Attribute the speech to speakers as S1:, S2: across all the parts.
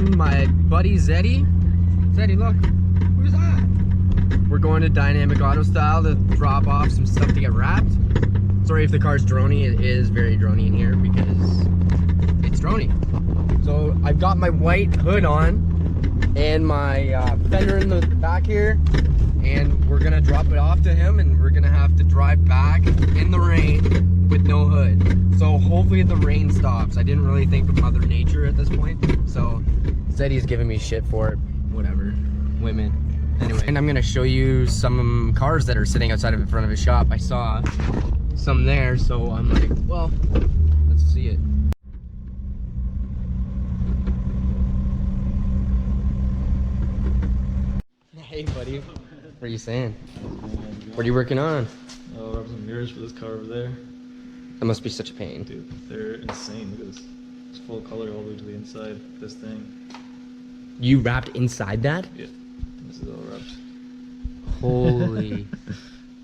S1: joining my buddy Zeddy. Zeddy, look. Who's that? We're going to Dynamic Auto Style to drop off some stuff to get wrapped. Sorry if the car's droney. It is very droney in here because it's droney. So I've got my white hood on and my fender in the back here, and we're gonna drop it off to him, and we're gonna have to drive back in the rain with no hood. So hopefully the rain stops. I didn't really think of Mother Nature at this point, so Zeddy's giving me shit for it. Whatever, women. Anyway, and I'm gonna show you some cars that are sitting outside of in front of his shop. I saw some there, so I'm like, well, let's see it. Hey buddy, what are you saying? What are you working on?
S2: Oh, I have some mirrors for this car over there.
S1: That must be such a pain.
S2: Dude, they're insane. Look at this. It's full color all the way to the inside. This thing.
S1: You wrapped inside that?
S2: Yeah. This is all wrapped.
S1: Holy.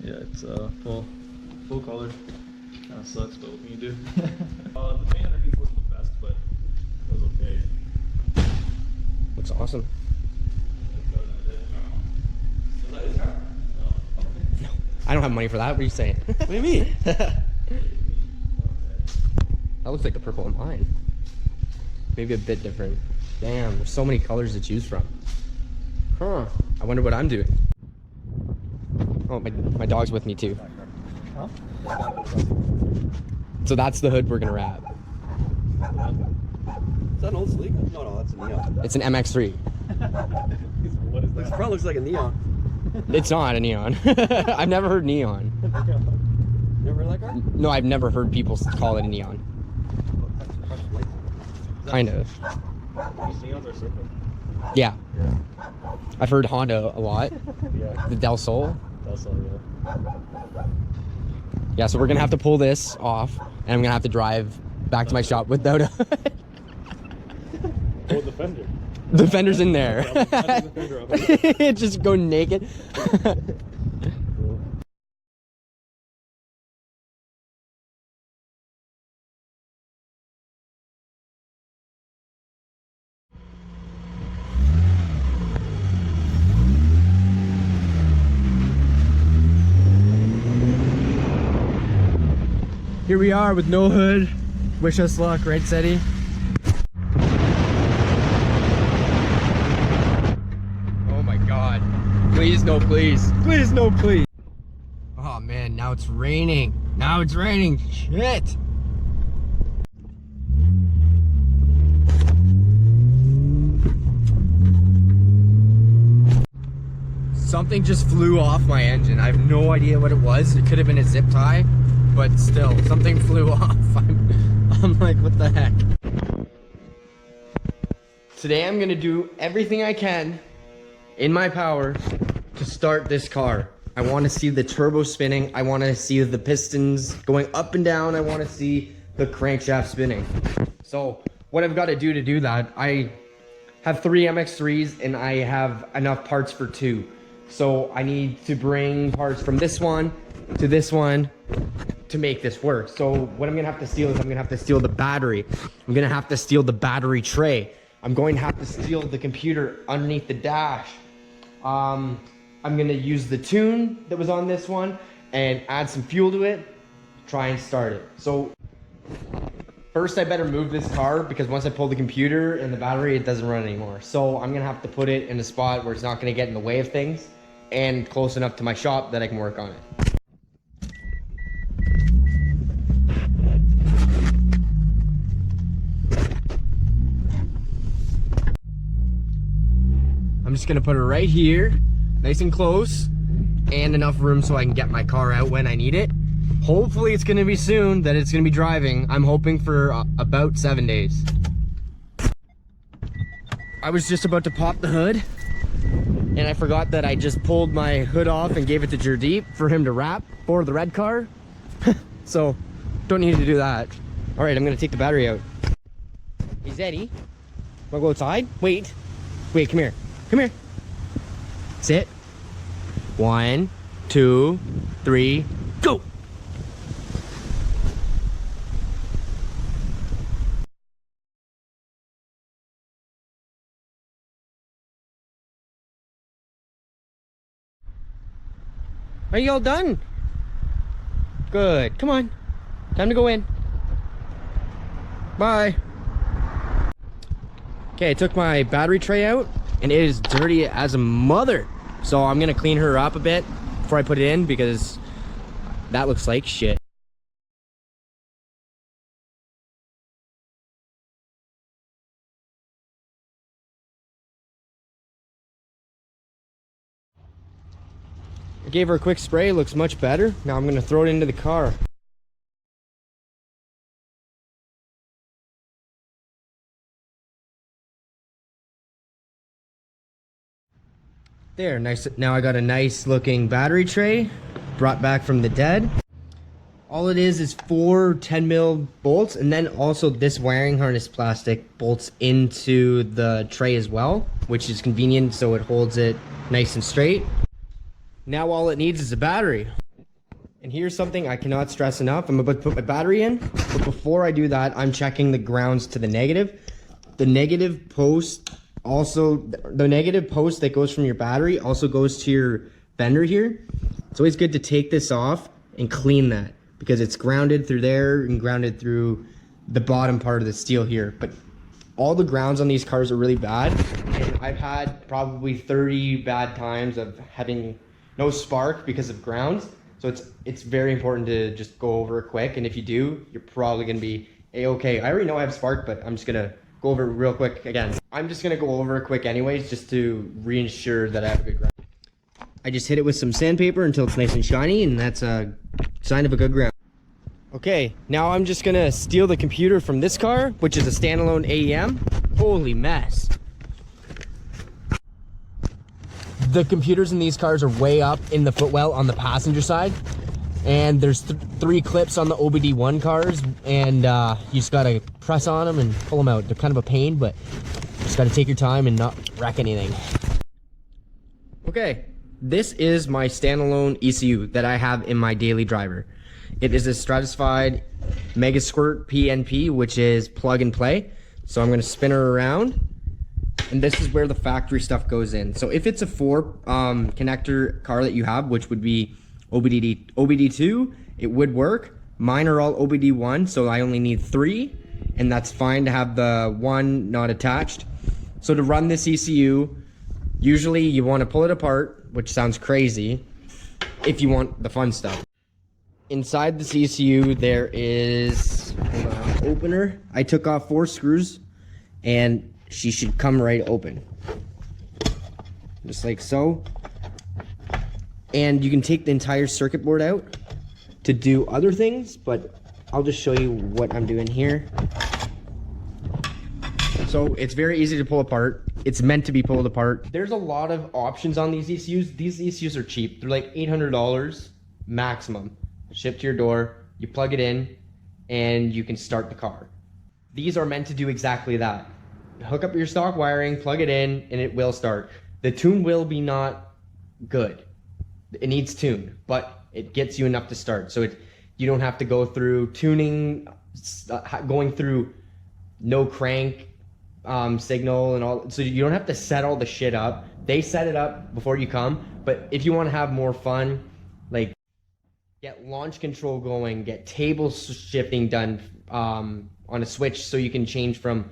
S2: Yeah, it's full color. Kind of sucks, but what can you do? The paint underneath wasn't the best, but it was okay.
S1: Looks awesome. No, I don't have money for that. What are you saying?
S2: What do you mean?
S1: That looks like the purple on mine. Maybe a bit different. Damn, there's so many colors to choose from. Huh. I wonder what I'm doing. Oh, my dog's with me too.
S2: Huh?
S1: So that's the hood we're gonna wrap.
S3: Is that an old sleek? No, that's a neon.
S1: It's an MX-3.
S2: What is
S3: This
S2: that?
S3: front looks like a neon.
S1: It's not a neon. I've never heard neon.
S3: You ever heard that car?
S1: No, I've never heard people call it a neon. Kind of.
S2: Neons are circle.
S1: Yeah. I've heard Honda a lot.
S2: Yeah.
S1: The Del Sol.
S2: That's all, yeah.
S1: Yeah, so we're gonna have to pull this off, and I'm gonna have to drive back to my shop without a hood.
S2: Oh, the fender.
S1: The fender's in there.
S2: Yeah, I'll the fender up.
S1: Just go naked. Here we are with no hood. Wish us luck, right, Seti? Oh my god. Please, no, please. Please, no, please. Oh man, now it's raining. Now it's raining. Shit. Something just flew off my engine. I have no idea what it was. It could have been a zip tie, but still, something flew off. I'm like, what the heck? Today I'm gonna do everything I can in my power to start this car. I wanna see the turbo spinning. I wanna see the pistons going up and down. I wanna see the crankshaft spinning. So what I've gotta do to do that, I have 3 MX-3s and I have enough parts for 2. So I need to bring parts from this one to this one to make this work. So what I'm gonna have to steal is I'm gonna have to steal the battery. I'm gonna have to steal the battery tray. I'm going to have to steal the computer underneath the dash. I'm gonna use the tune that was on this one and add some fuel to it, try and start it. So first I better move this car because once I pull the computer and the battery, it doesn't run anymore. So I'm gonna have to put it in a spot where it's not gonna get in the way of things and close enough to my shop that I can work on it. I'm just gonna put it right here, nice and close, and enough room so I can get my car out when I need it. Hopefully it's gonna be soon that it's gonna be driving. I'm hoping for about 7 days. I was just about to pop the hood, and I forgot that I just pulled my hood off and gave it to Jardeep for him to wrap for the red car. So, don't need to do that. All right, I'm gonna take the battery out. Hey, Zeddy, wanna go outside? Wait, come here. Come here. Sit. 1, 2, 3, go! Are you all done? Good. Come on. Time to go in. Bye. Okay, I took my battery tray out and it is dirty as a mother. So I'm gonna clean her up a bit before I put it in because that looks like shit. I gave her a quick spray, looks much better. Now I'm gonna throw it into the car. There, nice. Now I got a nice looking battery tray brought back from the dead. All it is 4 10mm bolts, and then also this wiring harness plastic bolts into the tray as well, which is convenient so it holds it nice and straight. Now all it needs is a battery. And here's something I cannot stress enough. I'm about to put my battery in, but before I do that, I'm checking the grounds to the negative. The negative post that goes from your battery also goes to your fender here. It's always good to take this off and clean that because it's grounded through there and grounded through the bottom part of the steel here. But all the grounds on these cars are really bad, and I've had probably 30 bad times of having no spark because of grounds. So it's very important to just go over it quick, and if you do, you're probably gonna be a-okay. I already know I have spark, but I'm just gonna go over it real quick again. I'm just gonna go over it quick anyways, just to reassure that I have a good ground. I just hit it with some sandpaper until it's nice and shiny, and that's a sign of a good ground. Okay, now I'm just gonna steal the computer from this car, which is a standalone AEM. Holy mess. The computers in these cars are way up in the footwell on the passenger side, and there's 3 clips on the OBD1 cars, and you just gotta press on them and pull them out. They're kind of a pain, but you just gotta take your time and not wreck anything. Okay, this is my standalone ECU that I have in my daily driver. It is a stratified Mega Squirt PNP, which is plug and play. So I'm gonna spin her around, and this is where the factory stuff goes in. So if it's a 4 connector car that you have, which would be OBD2, it would work. Mine are all OBD1, so I only need 3, and that's fine to have the 1 not attached. So to run this ECU, usually you want to pull it apart, which sounds crazy, if you want the fun stuff. Inside this ECU, there is an opener. I took off 4 screws, and she should come right open. Just like so. And you can take the entire circuit board out to do other things, but I'll just show you what I'm doing here. So it's very easy to pull apart. It's meant to be pulled apart. There's a lot of options on these ECUs. These ECUs are cheap. They're like $800 maximum. Shipped to your door, you plug it in, and you can start the car. These are meant to do exactly that. Hook up your stock wiring, plug it in, and it will start. The tune will be not good. It needs tune, but it gets you enough to start. So you don't have to go through tuning, going through no crank signal and all. So you don't have to set all the shit up. They set it up before you come. But if you want to have more fun, like get launch control going, get table shifting done on a switch so you can change from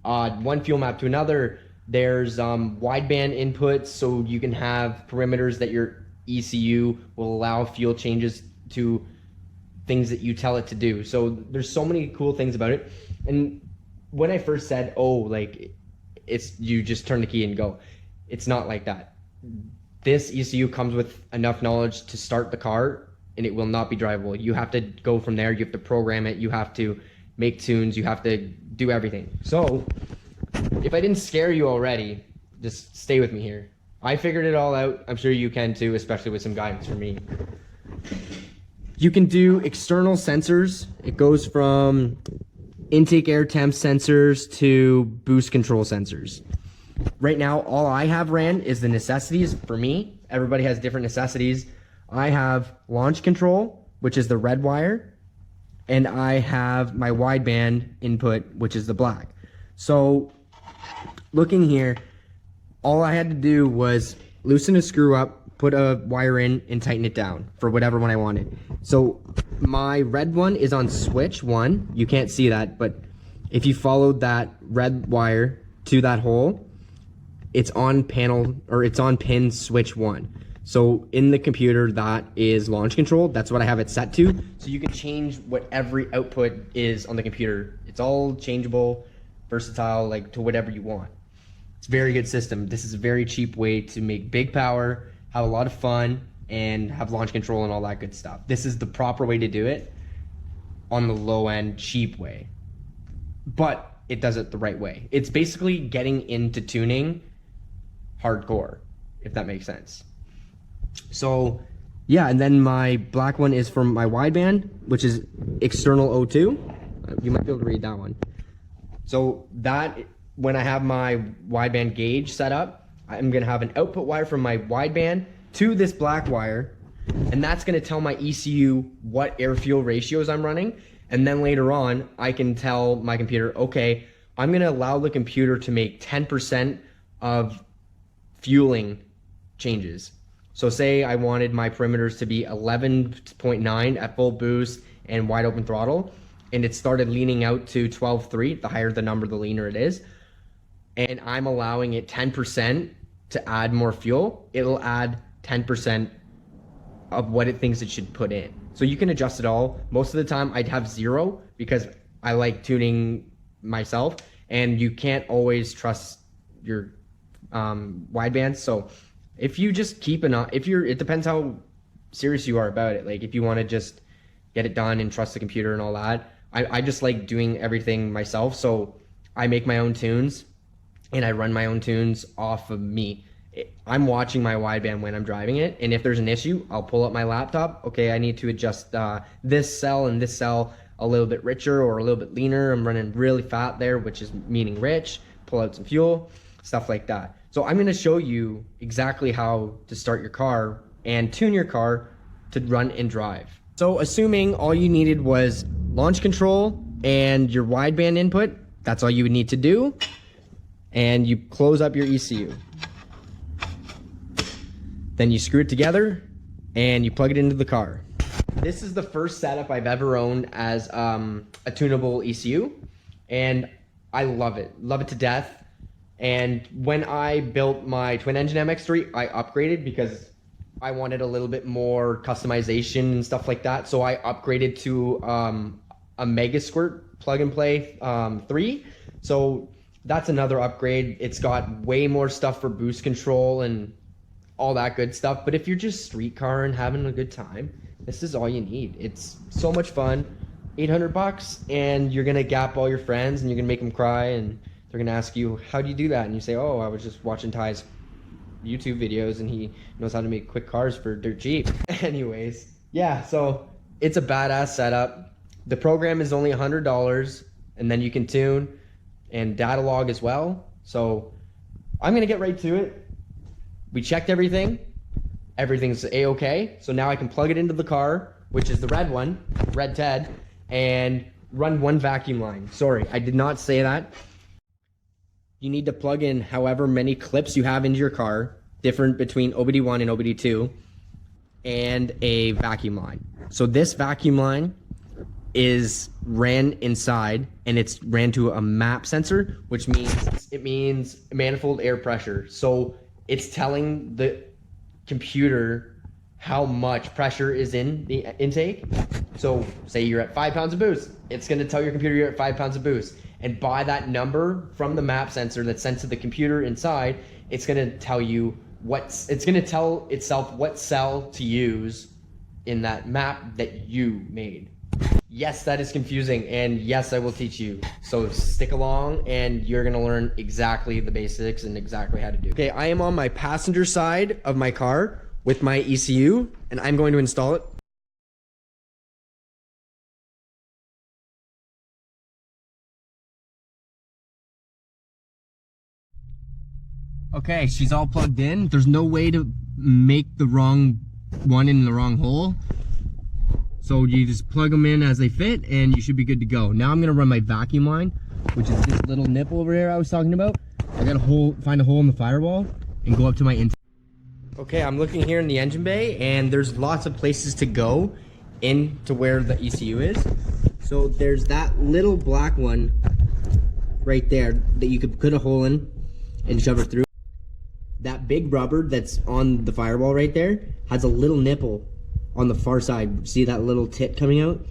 S1: one fuel map to another. There's wideband inputs so you can have perimeters that your ECU will allow fuel changes to things that you tell it to do. So there's so many cool things about it. And when I first said, oh, like it's you just turn the key and go, it's not like that. This ECU comes with enough knowledge to start the car, and it will not be drivable. You have to go from there. You have to program it. You have to make tunes. You have to do everything. So if I didn't scare you already, just stay with me here. I figured it all out. I'm sure you can too, especially with some guidance from me. You can do external sensors. It goes from intake air temp sensors to boost control sensors. Right now, all I have ran is the necessities for me. Everybody has different necessities. I have launch control, which is the red wire, and I have my wideband input, which is the black. So looking here, all I had to do was loosen a screw up, put a wire in and tighten it down for whatever one I wanted. So my red one is on switch 1. You can't see that, but if you followed that red wire to that hole, it's on panel, or it's on pin switch 1. So in the computer, that is launch control. That's what I have it set to. So you can change what every output is on the computer. It's all changeable, versatile, like to whatever you want. It's a very good system. This is a very cheap way to make big power, have a lot of fun, and have launch control and all that good stuff. This is the proper way to do it on the low end, cheap way. But it does it the right way. It's basically getting into tuning hardcore, if that makes sense. So yeah, and then my black one is from my wideband, which is external O2. You might be able to read that one. So that, when I have my wideband gauge set up, I'm gonna have an output wire from my wideband to this black wire, and that's gonna tell my ECU what air-fuel ratios I'm running. And then later on, I can tell my computer, okay, I'm gonna allow the computer to make 10% of fueling changes. So say I wanted my perimeters to be 11.9 at full boost and wide open throttle, and it started leaning out to 12.3, the higher the number, the leaner it is. And I'm allowing it 10% to add more fuel, it'll add 10% of what it thinks it should put in. So you can adjust it all. Most of the time I'd have 0 because I like tuning myself, and you can't always trust your wideband. So if you just keep an eye, it depends how serious you are about it. Like if you want to just get it done and trust the computer and all that, I just like doing everything myself. So I make my own tunes and I run my own tunes off of me. I'm watching my wideband when I'm driving it, and if there's an issue, I'll pull up my laptop. Okay, I need to adjust this cell and this cell a little bit richer or a little bit leaner. I'm running really fat there, which is meaning rich. Pull out some fuel, stuff like that. So I'm going to show you exactly how to start your car and tune your car to run and drive. So assuming all you needed was launch control and your wideband input, that's all you would need to do. And you close up your ECU. Then you screw it together and you plug it into the car. This is the first setup I've ever owned as a tunable ECU, and I love it to death. And when I built my twin engine MX-3, I upgraded because I wanted a little bit more customization and stuff like that. So I upgraded to a Mega Squirt plug and play 3. So that's another upgrade. It's got way more stuff for boost control and all that good stuff. But if you're just street car and having a good time, this is all you need. It's so much fun. $800, and you're gonna gap all your friends and you're gonna make them cry, and they're gonna ask you, how do you do that? And you say, oh, I was just watching Ty's YouTube videos and he knows how to make quick cars for dirt cheap. Anyways, yeah, so it's a badass setup. The program is only $100, and then you can tune and data log as well. So I'm gonna get right to it. We checked everything. Everything's a-okay. So now I can plug it into the car, which is the red one, Red Ted, and run one vacuum line. Sorry, I did not say that. You need to plug in however many clips you have into your car, different between OBD1 and OBD2, and a vacuum line. So this vacuum line is ran inside, and it's ran to a MAP sensor, which means manifold air pressure. So it's telling the computer how much pressure is in the intake. So say you're at 5 pounds of boost, it's gonna tell your computer you're at 5 pounds of boost. And by that number from the MAP sensor that's sent to the computer inside, it's gonna tell you it's gonna tell itself what cell to use in that map that you made. Yes, that is confusing, and yes, I will teach you. So stick along and you're gonna learn exactly the basics and exactly how to do it. Okay, I am on my passenger side of my car with my ECU, and I'm going to install it. Okay, she's all plugged in. There's no way to make the wrong one in the wrong hole. So you just plug them in as they fit and you should be good to go. Now I'm gonna run my vacuum line, which is this little nipple over here I was talking about. I gotta find a hole in the firewall and go up to my intake. Okay, I'm looking here in the engine bay, and there's lots of places to go into where the ECU is. So there's that little black one right there that you could put a hole in and shove it through. That big rubber that's on the firewall right there has a little nipple on the far side. See that little tit coming out?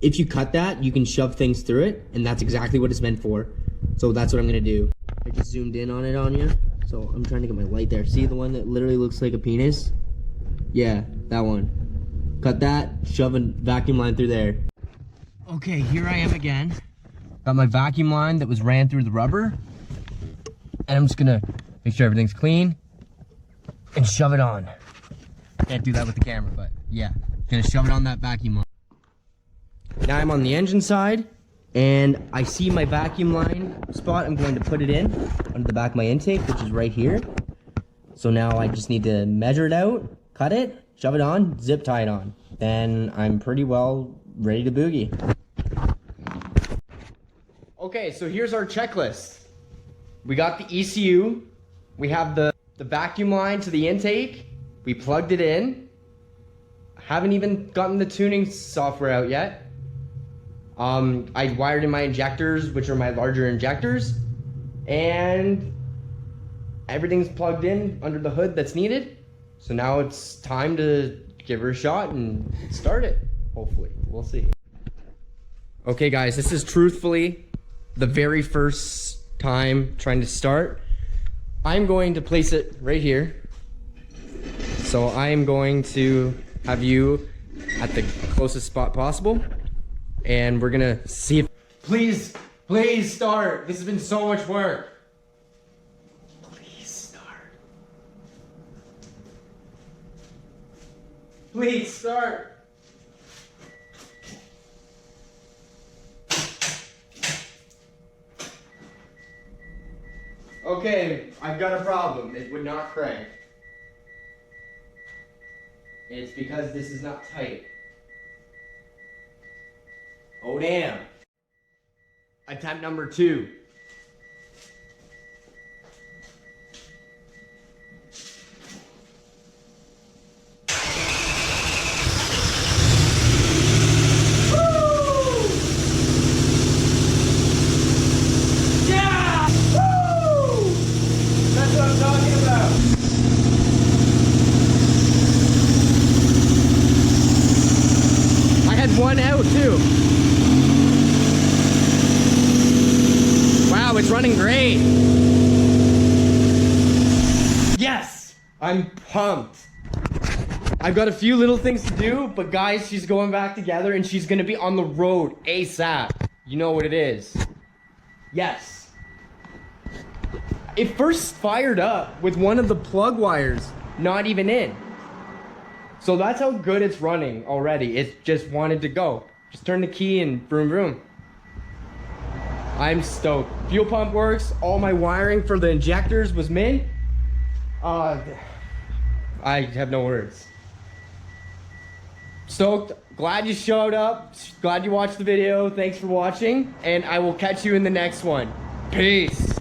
S1: If you cut that, you can shove things through it, and that's exactly what it's meant for. So that's what I'm gonna do. I just zoomed in on it on you. So I'm trying to get my light there. See the one that literally looks like a penis? Yeah, that one. Cut that, shove a vacuum line through there. Okay, here I am again. Got my vacuum line that was ran through the rubber. And I'm just gonna make sure everything's clean and shove it on. Can't do that with the camera, but yeah. Gonna shove it on that vacuum line. Now I'm on the engine side, and I see my vacuum line spot. I'm going to put it in under the back of my intake, which is right here. So now I just need to measure it out, cut it, shove it on, zip tie it on. Then I'm pretty well ready to boogie. Okay, so here's our checklist. We got the ECU. We have the vacuum line to the intake. We plugged it in. Haven't even gotten the tuning software out yet. I wired in my injectors, which are my larger injectors, and everything's plugged in under the hood that's needed. So now it's time to give her a shot and start it, hopefully. We'll see. Okay guys, this is truthfully the very first time trying to start. I'm going to place it right here. So I am going to have you at the closest spot possible. And we're gonna see if... Please, please start. This has been so much work. Please start. Please start. Okay, I've got a problem. It would not crank. It's because this is not tight. Oh damn. Attempt number 2. One out too. Wow, it's running great. Yes, I'm pumped. I've got a few little things to do, but guys, she's going back together and she's gonna be on the road ASAP. You know what it is. Yes. It first fired up with one of the plug wires not even in. So that's how good it's running already. It just wanted to go. Just turn the key and vroom vroom. I'm stoked. Fuel pump works. All my wiring for the injectors was mint. I have no words. Stoked. Glad you showed up. Glad you watched the video. Thanks for watching. And I will catch you in the next one. Peace.